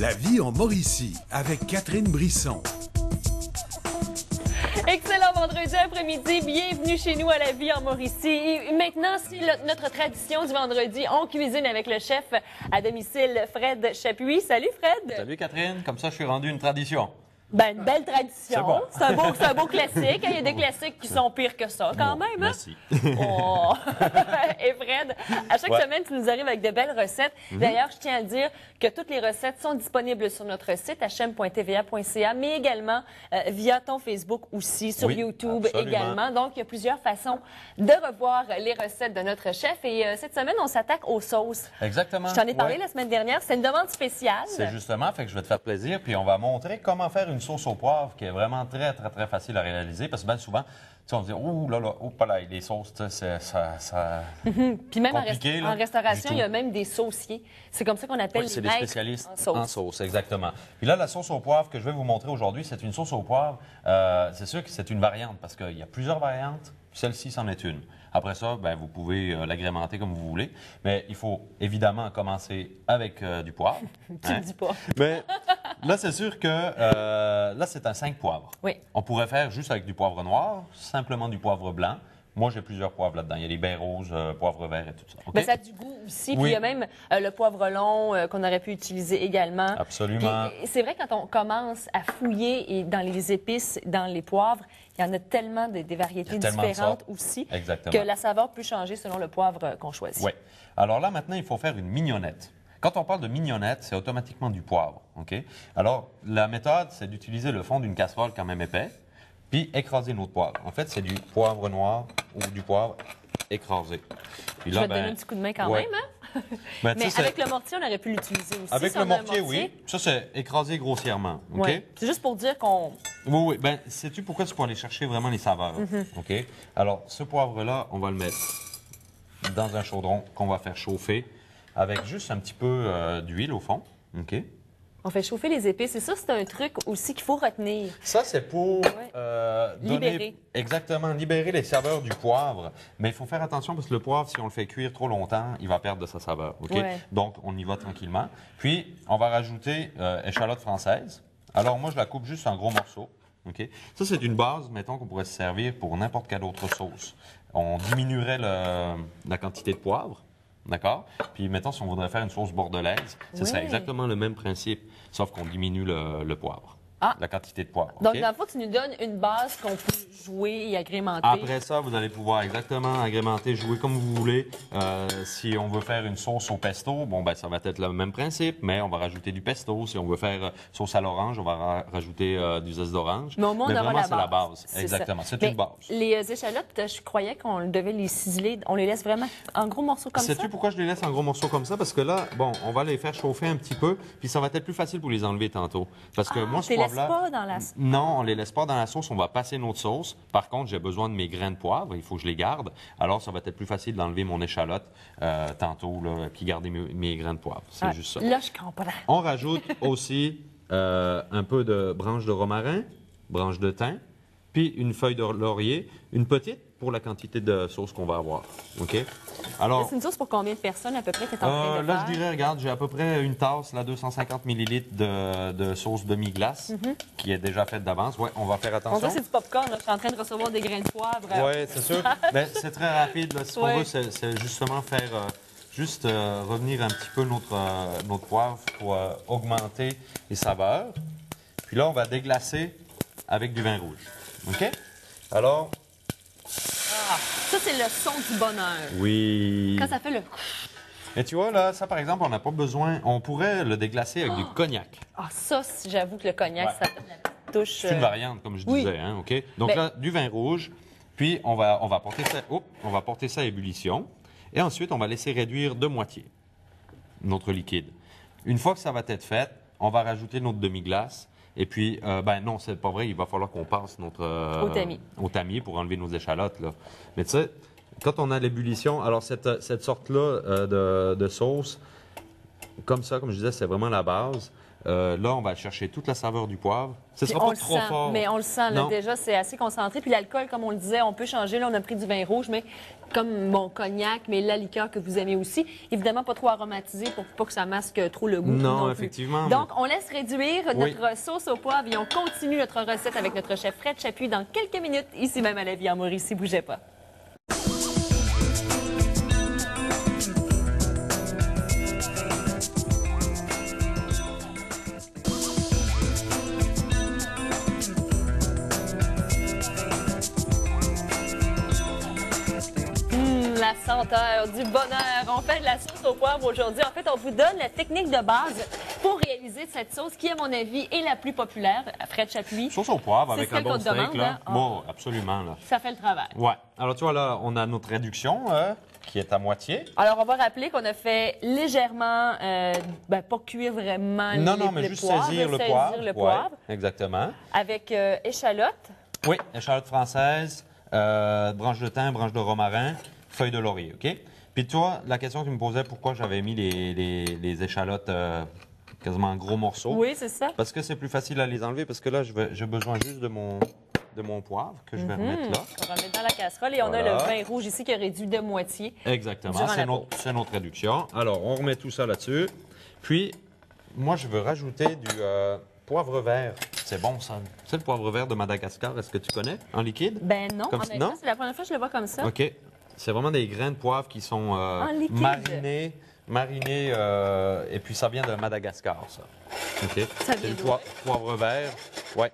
La vie en Mauricie avec Catherine Brisson. Excellent vendredi après-midi. Bienvenue chez nous à La vie en Mauricie. Et maintenant, c'est notre tradition du vendredi. On cuisine avec le chef à domicile, Fred Chapuis. Salut, Fred. Salut, Catherine. Comme ça, je suis rendu une tradition. Ben, une belle tradition. Bon. C'est un beau classique. Il y a des classiques qui sont pires que ça, quand même. Hein? Merci. Oh. Et Fred, à chaque semaine, tu nous arrives avec de belles recettes. D'ailleurs, je tiens à dire que toutes les recettes sont disponibles sur notre site hm.tva.ca, mais également via ton Facebook aussi, sur YouTube absolument. également. Donc, il y a plusieurs façons de revoir les recettes de notre chef. Et cette semaine, on s'attaque aux sauces. Exactement. Je t'en ai parlé la semaine dernière. C'est une demande spéciale. C'est justement, fait que je vais te faire plaisir, puis on va montrer comment faire une sauce au poivre qui est vraiment très, très, très facile à réaliser. Parce que bien souvent, tu sais, on se dit, oh là là, oh pas là, les sauces, tu sais, ça Puis même compliqué, en restauration, du il y a tout. même des sauciers. C'est comme ça qu'on appelle Oui, c'est les des maîtres spécialistes en sauce. exactement. Puis là, la sauce au poivre que je vais vous montrer aujourd'hui, c'est une sauce au poivre. C'est sûr que c'est une variante parce qu'il y a plusieurs variantes. Celle-ci, c'en est une. Après ça, ben, vous pouvez l'agrémenter comme vous voulez. Mais il faut évidemment commencer avec du poivre. Tu le dis pas. Mais là, c'est sûr que là, c'est un 5 poivres. Oui. On pourrait faire juste avec du poivre noir, simplement du poivre blanc. Moi, j'ai plusieurs poivres là-dedans. Il y a les baies roses, poivre vert et tout ça. OK? Ben, ça a du goût aussi. Puis Oui. il y a même le poivre long qu'on aurait pu utiliser également. Absolument. Puis, c'est vrai, quand on commence à fouiller dans les épices, dans les poivres, il y en a tellement des variétés Il y a tellement de différentes sortes. aussi Exactement. que la saveur peut changer selon le poivre qu'on choisit. Oui. Alors là, maintenant, il faut faire une mignonnette. Quand on parle de mignonnette, c'est automatiquement du poivre. OK? Alors, la méthode, c'est d'utiliser le fond d'une casserole quand même épais, puis écraser notre poivre. En fait, c'est du poivre noir ou du poivre écrasé. Puis Je là, vais te donner un petit coup de main quand ouais. même, hein? Ben, tu Mais sais, avec le mortier, on aurait pu l'utiliser aussi. avec si le on a un mortier, oui. Ça, c'est écrasé grossièrement. OK? Ouais. C'est juste pour dire qu'on... Oui, oui. Ben, sais-tu pourquoi c'est pour aller chercher vraiment les saveurs? OK? Alors, ce poivre-là, on va le mettre dans un chaudron qu'on va faire chauffer avec juste un petit peu d'huile au fond. OK? On fait chauffer les épices. Et ça, c'est un truc aussi qu'il faut retenir. Ça, c'est pour Libérer. Exactement, libérer les saveurs du poivre. Mais il faut faire attention parce que le poivre, si on le fait cuire trop longtemps, il va perdre de sa saveur. OK? Ouais. Donc, on y va tranquillement. Puis, on va rajouter échalote française. Alors, moi, je la coupe juste en gros morceaux. OK? Ça, c'est une base, mettons, qu'on pourrait se servir pour n'importe quelle autre sauce. On diminuerait la quantité de poivre. D'accord? Puis, mettons, si on voudrait faire une sauce bordelaise, ce serait Ouais. exactement le même principe, sauf qu'on diminue le poivre. Ah. La quantité de poivre. Donc, OK? dans le fond, tu nous donnes une base qu'on peut jouer et agrémenter. Après ça, vous allez pouvoir exactement agrémenter, jouer comme vous voulez. Si on veut faire une sauce au pesto, bon, ben, ça va être le même principe, mais on va rajouter du pesto. Si on veut faire sauce à l'orange, on va rajouter du zeste d'orange. Mais au moins, on aura vraiment, la c'est la base. base. C'est Exactement. ça. C'est Mais une base. Les échalotes, je croyais qu'on devait les ciseler. On les laisse vraiment en gros morceaux comme ça? Sais-tu pourquoi je les laisse en gros morceaux comme ça? Parce que là, bon, on va les faire chauffer un petit peu, puis ça va être plus facile pour les enlever tantôt. Parce que moi, ce Tu les laisses poivre-là... pas dans la... Non, on les laisse pas dans la sauce, on va passer notre sauce. Par contre, j'ai besoin de mes grains de poivre, il faut que je les garde. Alors, ça va être plus facile d'enlever mon échalote tantôt, là, puis garder mes grains de poivre. C'est juste ça. Là, je comprends. On rajoute aussi un peu de branche de romarin, branche de thym, puis une feuille de laurier, une petite pour la quantité de sauce qu'on va avoir. OK? Alors, C'est une sauce pour combien de personnes à peu près que tu es en train de là, faire? je dirais, regarde, j'ai à peu près une tasse, là, 250 millilitres de sauce demi-glace qui est déjà faite d'avance. Ouais, on va faire On attention. dirait que c'est du popcorn. Là. Je suis en train de recevoir des grains de poivre. Oui, c'est sûr. Mais c'est très rapide. Là. Ce qu'on Ouais. veut, c'est justement faire revenir un petit peu notre poivre pour augmenter les saveurs. Puis là, on va déglacer avec du vin rouge. OK? Alors, Ça, c'est le son du bonheur. oui. Quand ça fait le... Et tu vois, là, ça, par exemple, on n'a pas besoin... On pourrait le déglacer avec du cognac. Ah, ça, j'avoue que le cognac, Ouais. ça donne la petite touche... C'est une variante, comme je oui. disais. Hein, OK? Donc Mais- là, du vin rouge. Puis, on va porter ça à ébullition. Et ensuite, on va laisser réduire de moitié notre liquide. Une fois que ça va être fait, on va rajouter notre demi-glace. Et puis, ben non, c'est pas vrai, il va falloir qu'on passe notre... Au tamis. au tamis pour enlever nos échalotes, là. Mais tu sais, quand on a l'ébullition, alors cette sorte-là de sauce, comme ça, comme je disais, c'est vraiment la base. Là, on va chercher toute la saveur du poivre. Ce Puis sera on pas le trop sent, fort. mais on le sent, là, Non. déjà, c'est assez concentré. Puis l'alcool, comme on le disait, on peut changer. Là, on a pris du vin rouge, mais comme mon cognac, mais la liqueur que vous aimez aussi. Évidemment, pas trop aromatisé pour pas que ça masque trop le goût. Non, plus. effectivement. Donc, on laisse réduire Oui. notre sauce au poivre et on continue notre recette avec notre chef Fred Chapuis dans quelques minutes, ici même à la Vie en Mauricie. Bougez pas. La senteur du bonheur. On fait de la sauce au poivre aujourd'hui. En fait, on vous donne la technique de base pour réaliser cette sauce qui, à mon avis, est la plus populaire. Fred Chapuis, Sauce au poivre C'est avec celle un bon qu'on te steak, demande, là. hein? Bon, absolument, là. ça fait le travail. Ouais. Alors, tu vois, là, on a notre réduction qui est à moitié. Alors, on va rappeler qu'on a fait légèrement, pas cuire vraiment Non, les, non, mais les juste poivres, saisir le saisir poivre. le poivre Ouais, exactement. avec échalote. Oui, échalote française, branche de thym, branche de romarin, feuille de laurier, OK? Puis toi, la question que tu me posais, pourquoi j'avais mis les échalotes quasiment en gros morceaux? Oui, c'est ça. Parce que c'est plus facile à les enlever, parce que là, j'ai besoin juste de mon poivre que je vais remettre là. On va mettre dans la casserole et on a Voilà. le vin rouge ici qui est réduit de moitié. Exactement, Durant la c'est notre réduction. Alors, on remet tout ça là-dessus. Puis, moi, je veux rajouter du poivre vert. C'est bon, ça. C'est le poivre vert de Madagascar. Est-ce que tu connais en liquide? Ben non, Comme- honnêtement, non? c'est la première fois que je le vois comme ça. OK. C'est vraiment des grains de poivre qui sont liquide. marinés, et puis ça vient de Madagascar, ça. OK. Ça C'est vient le d'où? poivre vert. Ouais.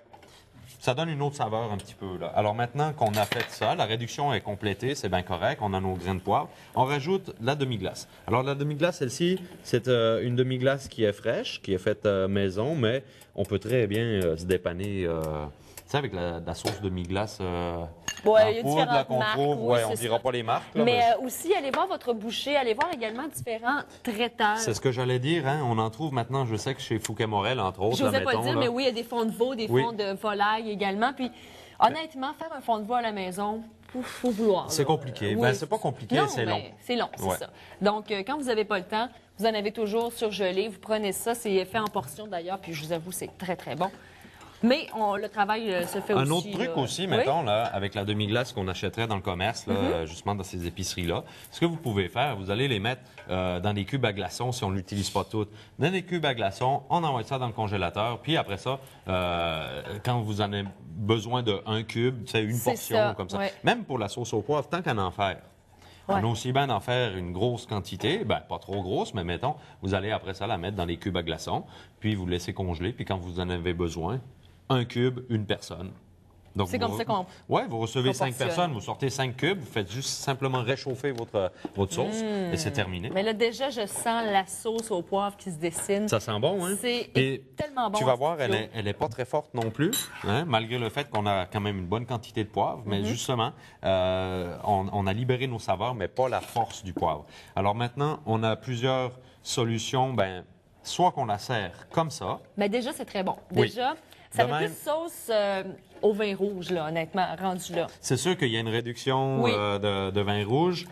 Ça donne une autre saveur un petit peu, là. Alors maintenant qu'on a fait ça, la réduction est complétée, c'est bien correct, on a nos grains de poivre. On rajoute la demi-glace. Alors la demi-glace, celle-ci, c'est une demi-glace qui est fraîche, qui est faite maison, mais on peut très bien se dépanner, tu sais, avec la sauce demi-glace Ouais, il y a poudre, là, différentes qu'on marques, trouve. oui, Ouais, c'est on dira ça. pas les marques, là, Mais aussi, allez voir votre boucher, allez voir également différents traiteurs. c'est ce que j'allais dire, hein. On en trouve maintenant, je sais que chez Fouquet Morel, entre autres. Je n'osais là, pas le mettons, dire, là. mais oui, il y a des fonds de veau, des Oui. fonds de volaille également. Puis, honnêtement, faire un fond de veau à la maison, faut vouloir. C'est là. compliqué. Ben, c'est pas compliqué, Non, c'est mais long. C'est long, c'est Ouais. ça. Donc, quand vous n'avez pas le temps, vous en avez toujours surgelé. Vous prenez ça, c'est fait en portions d'ailleurs, puis je vous avoue, c'est très, très bon. Mais le travail se fait aussi. Un autre truc aussi, oui? mettons, là, avec la demi-glace qu'on achèterait dans le commerce, là, justement dans ces épiceries-là, ce que vous pouvez faire, vous allez les mettre dans des cubes à glaçons si on ne l'utilise pas toutes. Dans des cubes à glaçons, on envoie ça dans le congélateur, puis après ça, quand vous en avez besoin d'un cube, c'est une C'est portion ça, comme ça. ouais. Même pour la sauce au poivre, tant qu'à en faire. Ouais. On a aussi bien d'en faire une grosse quantité, ben pas trop grosse, mais mettons, vous allez après ça la mettre dans les cubes à glaçons, puis vous laissez congeler, puis quand vous en avez besoin, un cube, une personne. Donc, C'est comme ça qu'on Oui, vous recevez 5 proportionne. personnes, vous sortez 5 cubes, vous faites juste simplement réchauffer votre sauce et c'est terminé. Mais là, déjà, je sens la sauce au poivre qui se dessine. Ça sent bon, hein? C'est Et tellement bon. tu vas en voir, studio. elle est pas très forte non plus, hein, malgré le fait qu'on a quand même une bonne quantité de poivre. Mais justement, on a libéré nos saveurs, mais pas la force du poivre. Alors maintenant, on a plusieurs solutions. Ben, soit qu'on la sert comme ça. Mais déjà, c'est très bon. Oui. Déjà, ça De fait même- plus sauce au vin rouge, là, honnêtement, rendu là. C'est sûr qu'il y a une réduction Oui. de vin rouge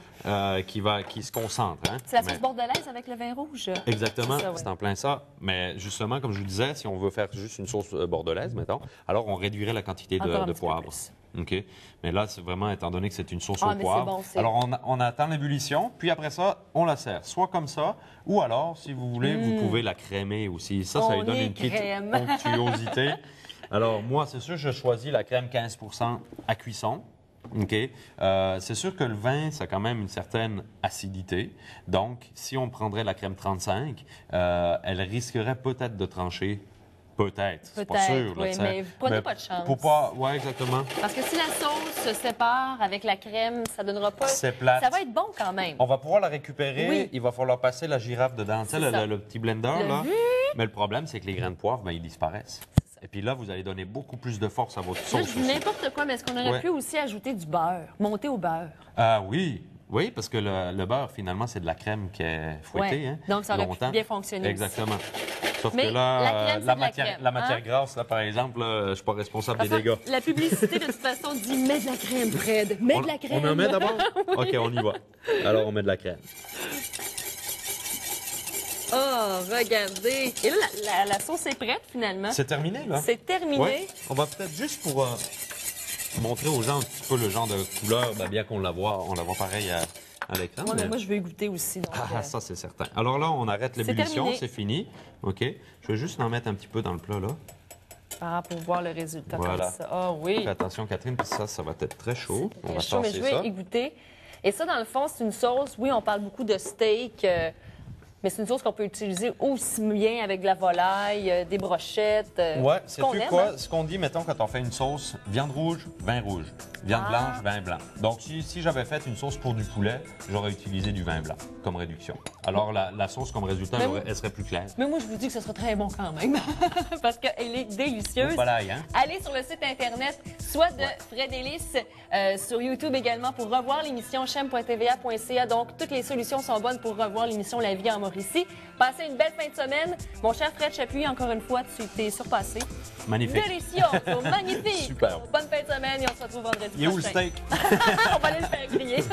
qui se concentre. Hein? C'est la Mais- sauce bordelaise avec le vin rouge. Exactement, C'est ça, oui. c'est en plein ça. Mais justement, comme je vous disais, si on veut faire juste une sauce bordelaise, mettons, alors on réduirait la quantité Encore un de petit peu poivre. plus. OK? Mais là, c'est vraiment, étant donné que c'est une sauce Ah, au mais c'est poivre. bon, c'est- Alors, on attend l'ébullition, puis après ça, on la sert. Soit comme ça, ou alors, si vous voulez, vous pouvez la crémer aussi. Ça On lui donne y une petite crème. onctuosité. Alors, moi, c'est sûr, je choisis la crème 15 à cuisson. OK? C'est sûr que le vin, ça a quand même une certaine acidité. Donc, si on prendrait la crème 35, elle risquerait peut-être de trancher. Peut-être. C'est pas Peut-être, sûr. là, oui, tu sais. mais vous prenez pas de chance. Pour pas... Oui, exactement. Parce que si la sauce se sépare avec la crème, ça donnera pas. C'est plate. Ça va être bon quand même. On va pouvoir la récupérer. Oui. Il va falloir passer la girafe dedans. Tu sais, C'est ça. le petit blender, Le là. Mais le problème, c'est que les grains de poivre, ben, ils disparaissent. Et puis là, vous allez donner beaucoup plus de force à votre Là, sauce je dis aussi. n'importe quoi, mais est-ce qu'on aurait Ouais. pu aussi ajouter du beurre, monter au beurre? Ah oui. Oui, parce que le beurre, finalement, c'est de la crème qui est fouettée. Ouais. Hein, Donc, ça aurait pu longtemps. bien fonctionner aussi. Exactement. Sauf Mais que là, la crème, c'est de la crème, la matière hein? grasse, là, par exemple, là, je suis pas responsable des Enfin, dégâts. la publicité, de toute façon, dit mets de la crème, Fred. Mets de la crème. On en met d'abord? OK, on y va. Alors, on met de la crème. Oh, regardez. Et là, la sauce est prête, finalement. C'est terminé, là? C'est terminé. Ouais. On va peut-être juste pour montrer aux gens un petit peu le genre de couleur, ben, bien qu'on la voit pareil à l'écran. Ouais, mais mais- moi, je veux y goûter aussi. Donc, Ah, ça, c'est certain. Alors là, on arrête l'ébullition, terminé. c'est fini. OK. Je vais juste en mettre un petit peu dans le plat, là. pour voir le résultat Voilà. comme ça. Ah oui. Fais attention, Catherine, puis ça va être très chaud. On Très va chaud, mais tasser je vais ça. y goûter. Et ça, dans le fond, c'est une sauce. Oui, on parle beaucoup de steak, mais c'est une sauce qu'on peut utiliser aussi bien avec de la volaille, des brochettes. Ouais, ce c'est qu'on plus aime, quoi? hein. Ce qu'on dit, mettons, quand on fait une sauce, viande rouge, vin rouge. Viande blanche, vin blanc. Donc, si j'avais fait une sauce pour du poulet, j'aurais utilisé du vin blanc comme réduction. Alors, la sauce, comme résultat, Mais elle serait plus claire. Mais moi, je vous dis que ce sera très bon quand même, parce qu'elle est délicieuse. Voilà, hein? Allez sur le site Internet, soit de Fred Délices, sur YouTube également, pour revoir l'émission chem.tva.ca. Donc, toutes les solutions sont bonnes pour revoir l'émission La vie en Mauricie. Passez une belle fin de semaine. Mon cher Fred Chapuis, encore une fois, tu t'es surpassé. Magnifique. Délicieux, magnifique. Super. Bonne fin de semaine et on se retrouve vendredi Il est où le prochain. steak? On va aller le faire griller.